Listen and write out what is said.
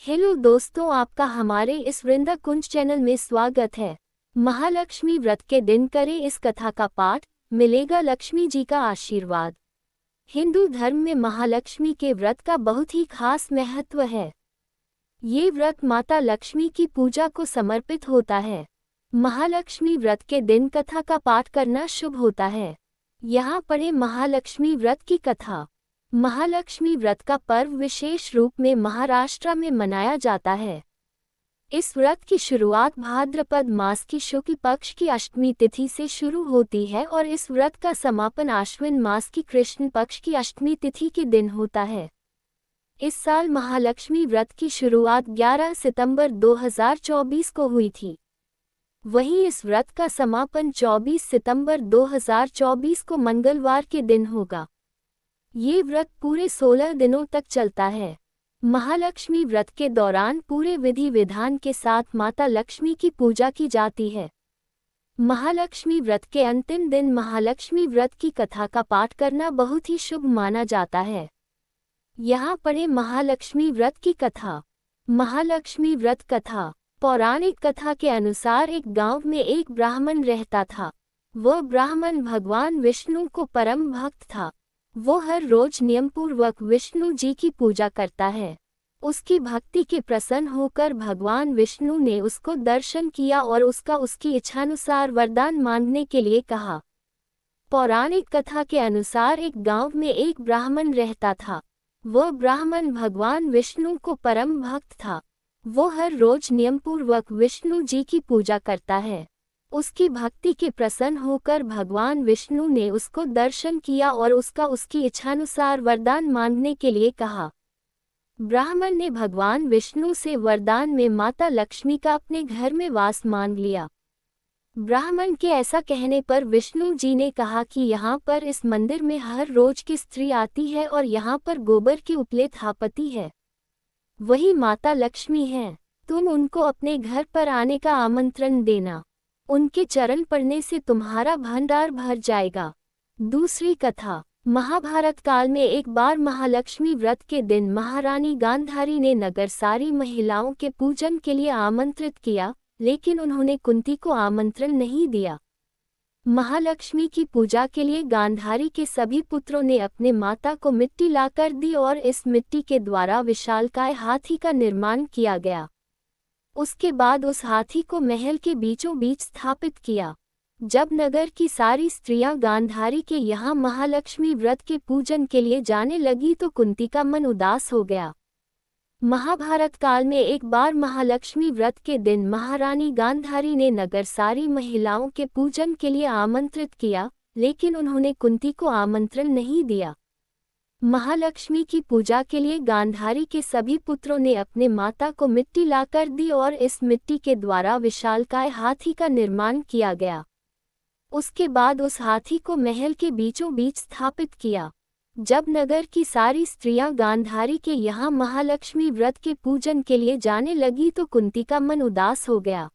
Hello दोस्तों, आपका हमारे इस वृंदा कुंज चैनल में स्वागत है। महालक्ष्मी व्रत के दिन करें इस कथा का पाठ, मिलेगा लक्ष्मी जी का आशीर्वाद। हिंदू धर्म में महालक्ष्मी के व्रत का बहुत ही खास महत्व है। ये व्रत माता लक्ष्मी की पूजा को समर्पित होता है। महालक्ष्मी व्रत के दिन कथा का पाठ करना शुभ होता है। यहाँ पढ़े महालक्ष्मी व्रत की कथा। महालक्ष्मी व्रत का पर्व विशेष रूप में महाराष्ट्र में मनाया जाता है। इस व्रत की शुरुआत भाद्रपद मास की शुक्ल पक्ष की अष्टमी तिथि से शुरू होती है और इस व्रत का समापन आश्विन मास की कृष्ण पक्ष की अष्टमी तिथि के दिन होता है। इस साल महालक्ष्मी व्रत की शुरुआत 11 सितंबर 2024 को हुई थी। वहीं इस व्रत का समापन 24 सितंबर 2024 को मंगलवार के दिन होगा। ये व्रत पूरे 16 दिनों तक चलता है। महालक्ष्मी व्रत के दौरान पूरे विधि विधान के साथ माता लक्ष्मी की पूजा की जाती है। महालक्ष्मी व्रत के अंतिम दिन महालक्ष्मी व्रत की कथा का पाठ करना बहुत ही शुभ माना जाता है। यहाँ पढ़े महालक्ष्मी व्रत की कथा। महालक्ष्मी व्रत कथा। पौराणिक कथा के अनुसार एक गांव में एक ब्राह्मण रहता था। वह ब्राह्मण भगवान विष्णु को परम भक्त था। वो हर रोज नियमपूर्वक विष्णु जी की पूजा करता है। उसकी भक्ति के प्रसन्न होकर भगवान विष्णु ने उसको दर्शन किया और उसकी इच्छानुसार वरदान मांगने के लिए कहा। पौराणिक कथा के अनुसार एक गांव में एक ब्राह्मण रहता था। वह ब्राह्मण भगवान विष्णु को परम भक्त था। वो हर रोज नियमपूर्वक विष्णु जी की पूजा करता है। उसकी भक्ति के प्रसन्न होकर भगवान विष्णु ने उसको दर्शन किया और उसकी इच्छानुसार वरदान मांगने के लिए कहा। ब्राह्मण ने भगवान विष्णु से वरदान में माता लक्ष्मी का अपने घर में वास मांग लिया। ब्राह्मण के ऐसा कहने पर विष्णु जी ने कहा कि यहाँ पर इस मंदिर में हर रोज की स्त्री आती है और यहाँ पर गोबर की उपले थापती है। वही माता लक्ष्मी है। तुम उनको अपने घर पर आने का आमंत्रण देना। उनके चरण पड़ने से तुम्हारा भंडार भर जाएगा। दूसरी कथा। महाभारत काल में एक बार महालक्ष्मी व्रत के दिन महारानी गांधारी ने नगर सारी महिलाओं के पूजन के लिए आमंत्रित किया, लेकिन उन्होंने कुंती को आमंत्रण नहीं दिया। महालक्ष्मी की पूजा के लिए गांधारी के सभी पुत्रों ने अपने माता को मिट्टी लाकर दी और इस मिट्टी के द्वारा विशालकाय हाथी का निर्माण किया गया। उसके बाद उस हाथी को महल के बीचों बीच स्थापित किया। जब नगर की सारी स्त्रियां गांधारी के यहाँ महालक्ष्मी व्रत के पूजन के लिए जाने लगी तो कुंती का मन उदास हो गया। महाभारत काल में एक बार महालक्ष्मी व्रत के दिन महारानी गांधारी ने नगर सारी महिलाओं के पूजन के लिए आमंत्रित किया, लेकिन उन्होंने कुंती को आमंत्रण नहीं दिया। महालक्ष्मी की पूजा के लिए गांधारी के सभी पुत्रों ने अपने माता को मिट्टी लाकर दी और इस मिट्टी के द्वारा विशालकाय हाथी का निर्माण किया गया। उसके बाद उस हाथी को महल के बीचों बीच स्थापित किया। जब नगर की सारी स्त्रियां गांधारी के यहाँ महालक्ष्मी व्रत के पूजन के लिए जाने लगी तो कुंती का मन उदास हो गया।